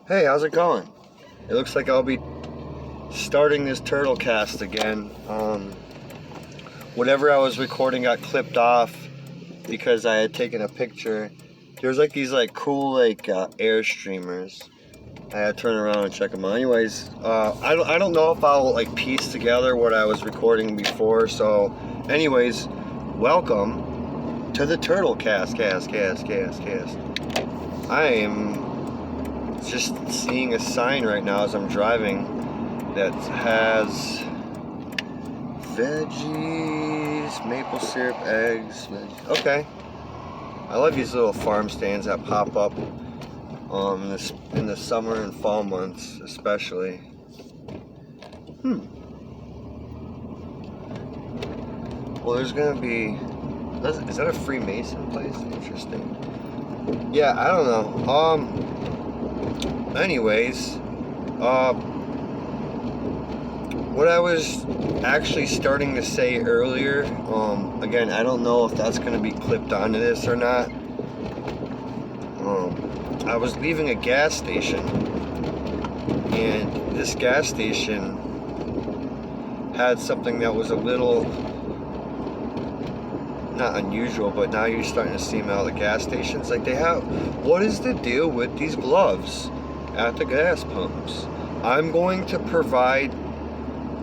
Hey, how's it going? It looks like I'll be starting this turtle cast again. Whatever I was recording got clipped off because I had taken a picture. There's like these cool air streamers. I had to turn around and check them out. Anyways, I don't know if I'll piece together what I was recording before. So, anyways, welcome to the turtle cast. I am just seeing a sign right now as I'm driving that has veggies, maple syrup, eggs. Okay, I love these little farm stands that pop up in the summer and fall months, especially. Well, there's gonna be. Is that a Freemason place? Interesting. Yeah, I don't know. Anyways, what I was actually starting to say earlier, again, I don't know if that's going to be clipped onto this or not. I was leaving a gas station, and this gas station had something that was a little, not unusual, but now you're starting to see them out of the gas stations. What is the deal with these gloves at the gas pumps? I'm going to provide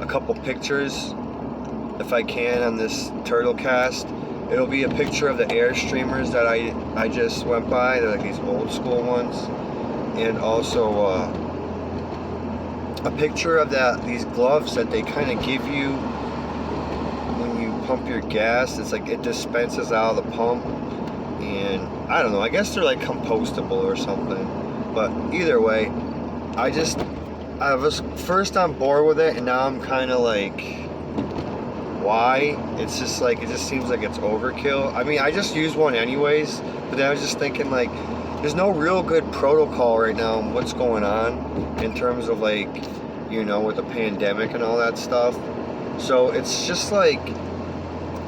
a couple pictures, if I can, on this turtle cast. It'll be a picture of the air streamers that I just went by. They're these old school ones, and also a picture of these gloves that they kind of give you when you pump your gas. It's it dispenses out of the pump, and I don't know, I guess they're compostable or something. But either way, I was first on board with it, and now I'm kind of why? It's just it just seems like it's overkill. I mean, I just use one anyways, but then I was just thinking there's no real good protocol right now on what's going on in terms of with the pandemic and all that stuff. So it's just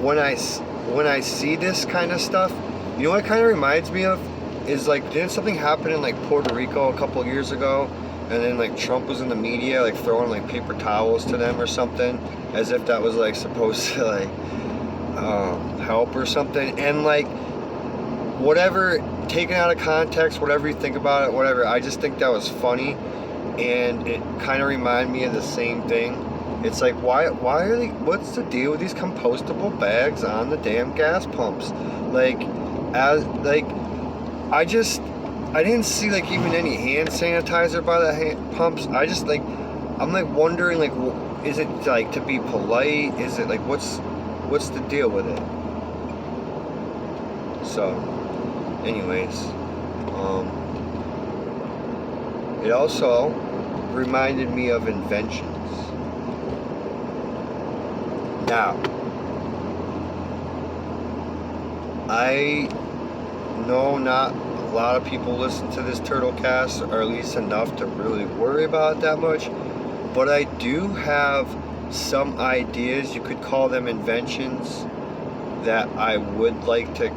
when I see this kind of stuff, you know what it kind of reminds me of is didn't something happen in Puerto Rico a couple of years ago, and then Trump was in the media throwing paper towels to them or something, as if that was supposed to help or something, and whatever, taken out of context, whatever you think about it, whatever, I just think that was funny, and it kind of reminded me of the same thing. It's why are they, what's the deal with these compostable bags on the damn gas pumps? I didn't see even any hand sanitizer by the pumps. I just I'm wondering is it to be polite? Is it what's the deal with it? So, anyways, it also reminded me of Inventions. Now, I know not a lot of people listen to this turtle cast, or at least enough to really worry about it that much, but I do have some ideas, you could call them inventions, that I would like to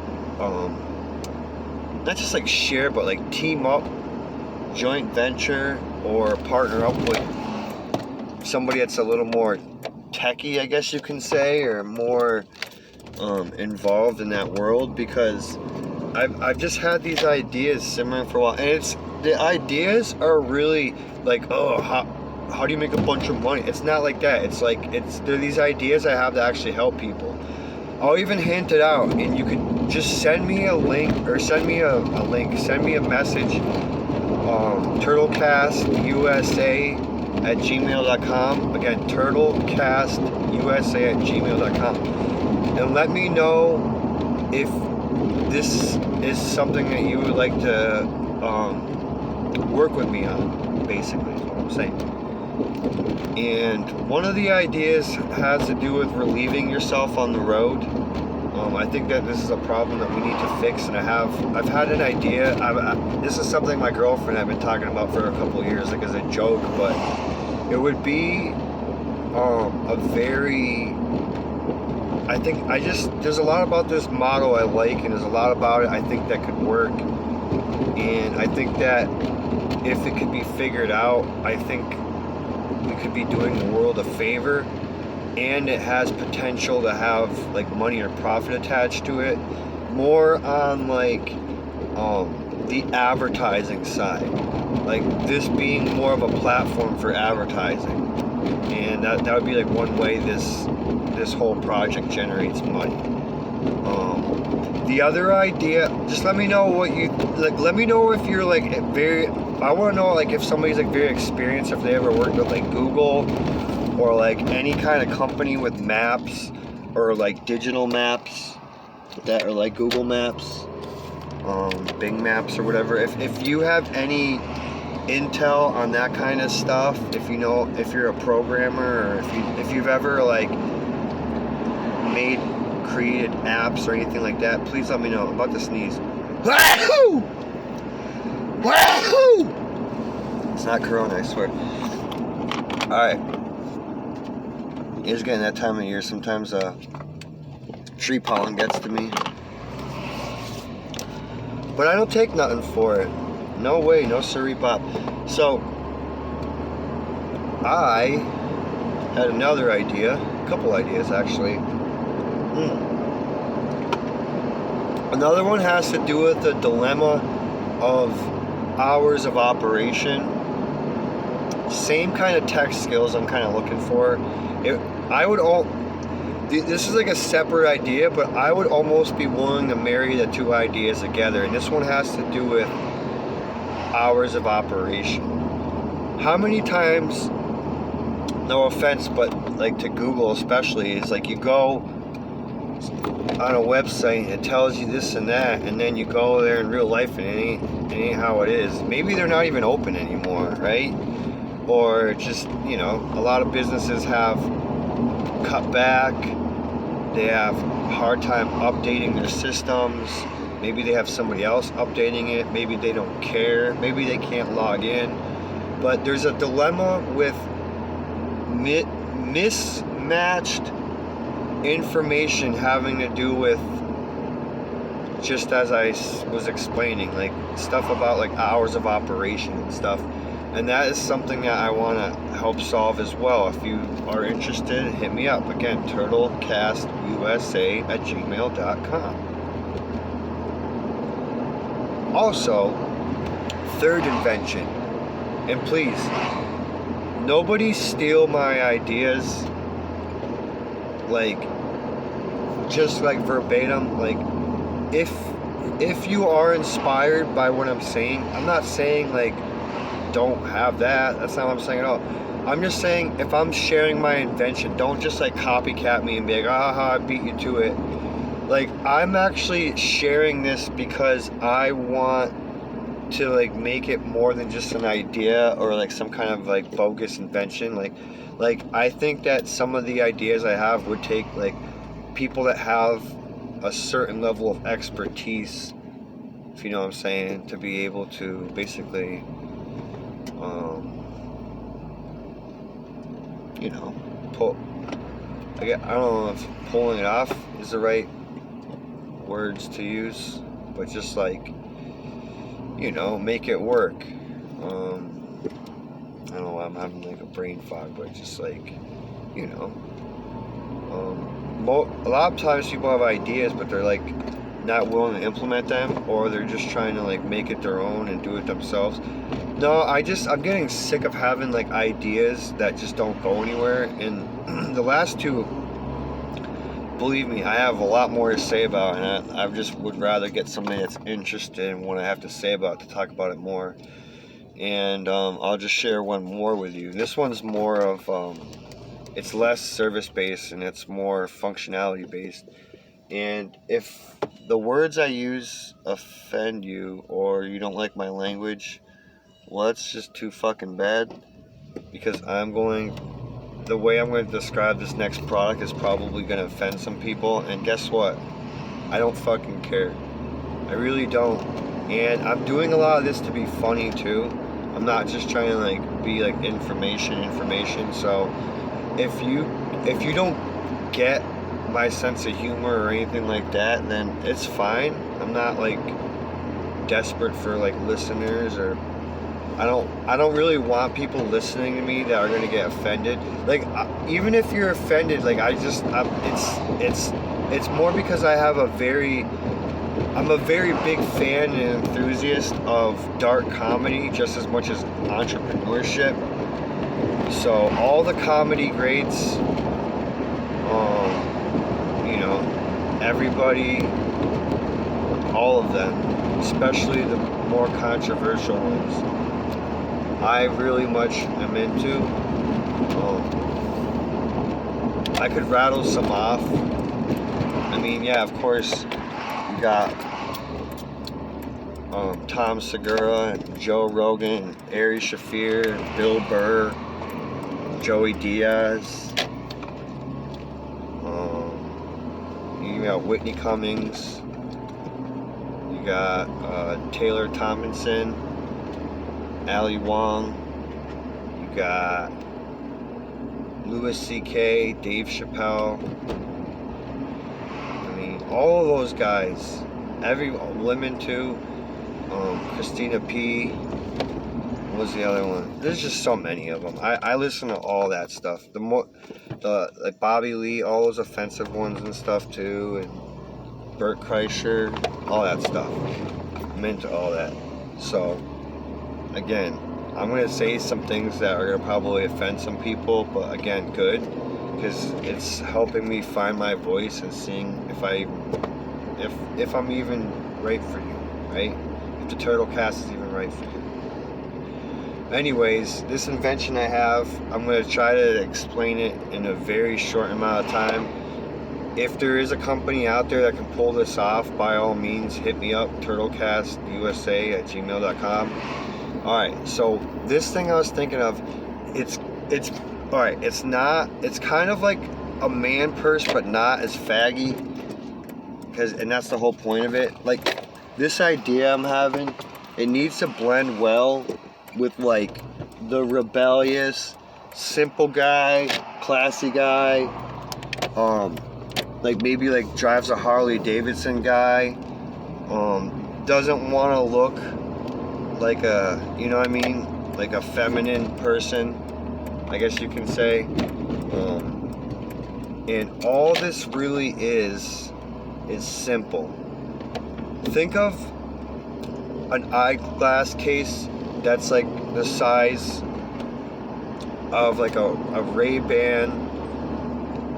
not just share, but team up, joint venture, or partner up with somebody that's a little more techie, I guess you can say, or more involved in that world, because I've just had these ideas simmering for a while, and the ideas are really how do you make a bunch of money? It's not like that. They're these ideas I have to actually help people. I'll even hint it out, and you could just send me a link, or send me a message, turtlecastusa@gmail.com. Again, turtlecastusa@gmail.com, and let me know if this is something that you would like to work with me on, basically, is what I'm saying. And one of the ideas has to do with relieving yourself on the road. I think that this is a problem that we need to fix, and I've had an idea. This is something my girlfriend and I've been talking about for a couple of years, as a joke, but it would be a very, there's a lot about this motto I like, and there's a lot about it I think that could work, and I think that if it could be figured out, I think we could be doing the world a favor, and it has potential to have like money or profit attached to it, more on like the advertising side, like this being more of a platform for advertising, and that would be like one way this whole project generates money. The other idea, just let me know what you like. Let me know if you're like very. I want to know like if somebody's like very experienced, if they ever worked with like Google or like any kind of company with maps or like digital maps that are like Google Maps, Bing Maps or whatever. If you have any intel on that kind of stuff, if you know, if you're a programmer, or if you've ever like created apps or anything like that, please let me know. I'm about to sneeze. Wahoo! Wahoo! It's not Corona, I swear. Alright. It's getting that time of year. Sometimes tree pollen gets to me. But I don't take nothing for it. No way, no siree pop. So, I had another idea. A couple ideas, actually. Another one has to do with the dilemma of hours of operation. Same kind of tech skills I'm kind of looking for. This is like a separate idea, but I would almost be willing to marry the two ideas together. And this one has to do with hours of operation. How many times, no offense, but like to Google especially, is like you go on a website and it tells you this and that, and then you go there in real life and it ain't how it is. Maybe they're not even open anymore, right? Or just, you know, a lot of businesses have cut back. They have a hard time updating their systems. Maybe they have somebody else updating it. Maybe they don't care. Maybe they can't log in. But there's a dilemma with mismatched information having to do with, just as I was explaining, like stuff about like hours of operation and stuff. And that is something that I want to help solve as well. If you are interested, hit me up. Again, turtlecastusa@gmail.com. Also, third invention. And please, nobody steal my ideas like just like verbatim. Like if you are inspired by what I'm saying, I'm not saying like don't have that. That's not what I'm saying at all. I'm just saying if I'm sharing my invention, don't just like copycat me and be like, I beat you to it. Like, I'm actually sharing this because I want to like make it more than just an idea or like some kind of like bogus invention. Like I think that some of the ideas I have would take like people that have a certain level of expertise, if you know what I'm saying, to be able to basically you know, I don't know if pulling it off is the right words to use, but just like, you know, make it work. I don't know why I'm having like a brain fog, but just like, you know, a lot of times people have ideas, but they're like not willing to implement them, or they're just trying to like make it their own and do it themselves. No, I'm getting sick of having like ideas that just don't go anywhere. And the last two, believe me, I have a lot more to say about, and I just would rather get somebody that's interested in what I have to say about to talk about it more. And I'll just share one more with you. This one's more of it's less service based and it's more functionality based. And if the words I use offend you or you don't like my language, well, that's just too fucking bad, because the way I'm going to describe this next product is probably going to offend some people, and guess what? I don't fucking care. I really don't. And I'm doing a lot of this to be funny too. I'm not just trying to like be like information. So if you don't get my sense of humor or anything like that, then it's fine. I'm not like desperate for like listeners, or I don't really want people listening to me that are gonna get offended. Like even if you're offended, like it's more because I'm a very big fan and enthusiast of dark comedy just as much as entrepreneurship. So all the comedy greats, you know, everybody, all of them, especially the more controversial ones, I really much am into. I could rattle some off. I mean, yeah, of course, you got Tom Segura, Joe Rogan, Ari Shaffir, Bill Burr, Joey Diaz. You got Whitney Cummings. You got Taylor Tomlinson, Ali Wong. You got Louis C.K., Dave Chappelle. I mean, all of those guys. Women too. Christina P. What was the other one? There's just so many of them. I listen to all that stuff. Like Bobby Lee, all those offensive ones and stuff too, and Bert Kreischer, all that stuff. I'm into all that. So, again, I'm going to say some things that are going to probably offend some people, but again, good, because it's helping me find my voice and seeing if I'm even right for you, right? If the Turtlecast is even right for you. Anyways, this invention I have, I'm going to try to explain it in a very short amount of time. If there is a company out there that can pull this off, by all means, hit me up, turtlecastusa@gmail.com. Alright, so this thing I was thinking of, it's kind of like a man purse, but not as faggy, and that's the whole point of it. Like, this idea I'm having, it needs to blend well with like the rebellious, simple guy, classy guy, like maybe like drives a Harley Davidson guy, doesn't want to look like a, you know what I mean, like a feminine person, I guess you can say. And all this really is simple. Think of an eyeglass case that's like the size of like a Ray-Ban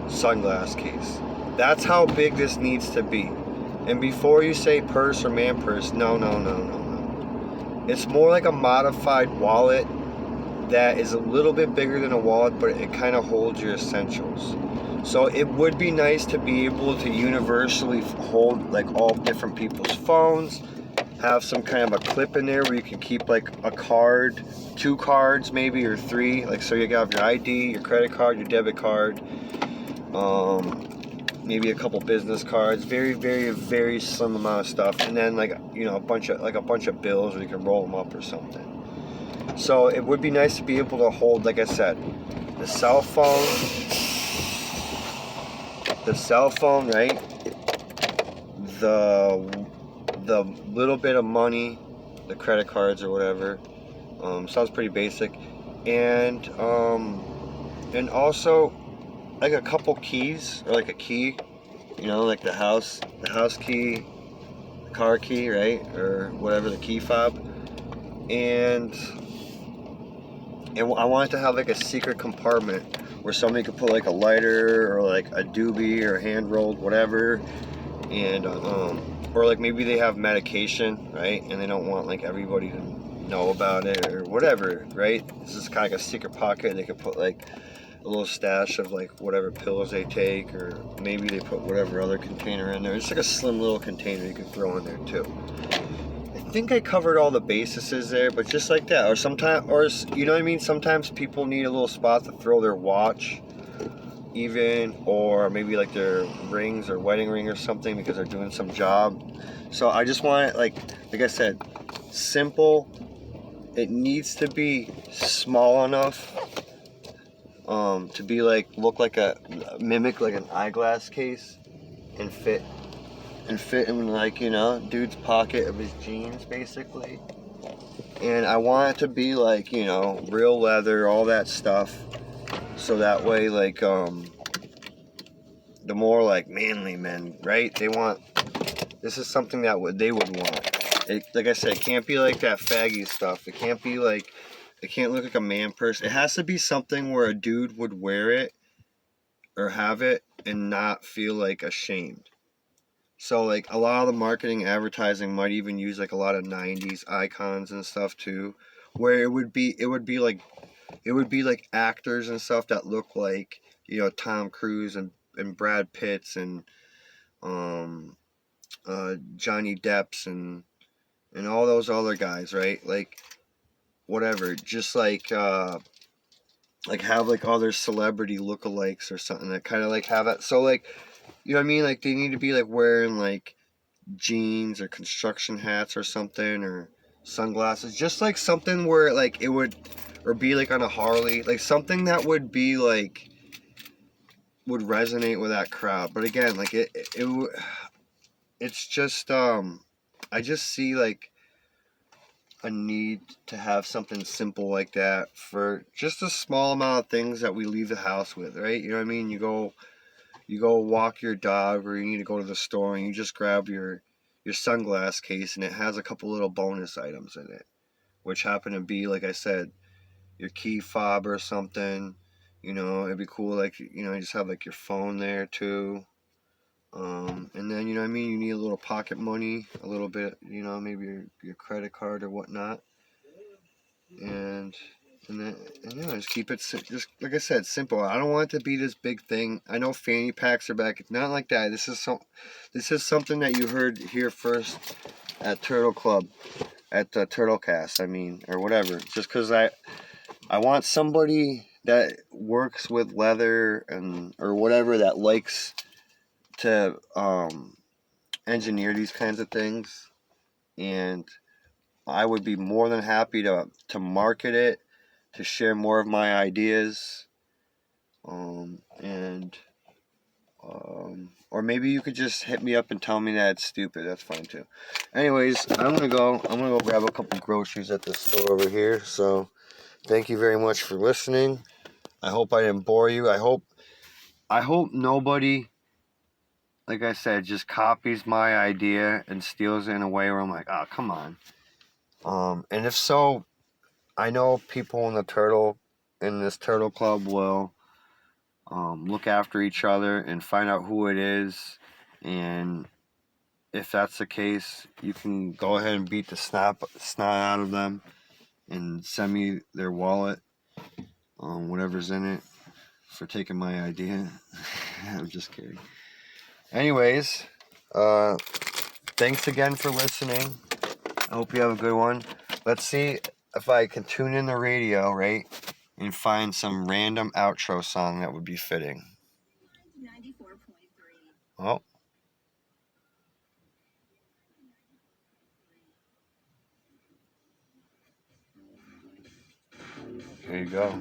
sunglass case. That's how big this needs to be. And before you say purse or man purse, no. It's more like a modified wallet that is a little bit bigger than a wallet, but it kind of holds your essentials. So it would be nice to be able to universally hold like all different people's phones, have some kind of a clip in there where you can keep like a card, 2 cards maybe, or 3, like so you have your ID, your credit card, your debit card, maybe a couple business cards, very, very, very slim amount of stuff, and then like, you know, a bunch of bills where you can roll them up or something. So it would be nice to be able to hold, like I said, the cell phone, right? The little bit of money, the credit cards or whatever. Sounds pretty basic, and also like a couple keys, or like a key, you know, like the house key, the car key, right, or whatever, the key fob, and I want it to have like a secret compartment where somebody could put like a lighter or like a doobie or hand rolled whatever, and or like maybe they have medication, right, and they don't want like everybody to know about it or whatever, right? This is kind of like a secret pocket, and they could put like a little stash of like whatever pills they take, or maybe they put whatever other container in there. It's like a slim little container you can throw in there too. I think I covered all the bases there, but just like that, or sometimes, or you know what I mean, sometimes people need a little spot to throw their watch even, or maybe like their rings or wedding ring or something because they're doing some job. So I just want it like I said, simple. It needs to be small enough to be like, mimic like an eyeglass case, and fit in like, you know, dude's pocket of his jeans basically. And I want it to be like, you know, real leather, all that stuff. So that way, like, the more like manly men, right? They want, this is something that they would want. It, like I said, it can't be like that faggy stuff. It can't be like, it can't look like a man purse. It has to be something where a dude would wear it or have it and not feel like ashamed. So like a lot of the marketing advertising might even use like a lot of 90s icons and stuff too, where it would be like actors and stuff that look like, you know, Tom Cruise and Brad Pitts and Johnny Depp's and all those other guys, right? Like whatever, just like have like other celebrity lookalikes or something that kind of like have that. So like, you know what I mean? Like they need to be like wearing like jeans or construction hats or something, or sunglasses, just like something where like it would, or be like on a Harley, like something that would be like, would resonate with that crowd. But again, like it's just I just see like a need to have something simple like that for just a small amount of things that we leave the house with, right? You know what I mean? You go walk your dog, or you need to go to the store, and you just grab your sunglass case, and it has a couple little bonus items in it, which happen to be, like I said, your key fob or something. You know, it'd be cool, like, you know, you just have like your phone there too. And then, you know what I mean, you need a little pocket money, a little bit, you know, maybe your credit card or whatnot. And then, and yeah, just keep it, just like I said, simple. I don't want it to be this big thing. I know fanny packs are back. It's not like that. This is something that you heard here first at Turtle Club, at the Turtlecast, I mean, or whatever. Just because I want somebody that works with leather and or whatever, that likes to engineer these kinds of things, and I would be more than happy to market it, to share more of my ideas, and or maybe you could just hit me up and tell me that it's stupid. That's fine too. Anyways, I'm gonna go grab a couple groceries at the store over here. So thank you very much for listening. I hope I didn't bore you. I hope nobody, like I said, just copies my idea and steals it in a way where I'm like, oh, come on. And if so, I know people in this turtle club will look after each other and find out who it is. And if that's the case, you can go ahead and beat the snot out of them and send me their wallet, whatever's in it, for taking my idea. I'm just kidding. Anyways, thanks again for listening. I hope you have a good one. Let's see if I can tune in the radio, right, and find some random outro song that would be fitting. 94.3. Oh. Here you go.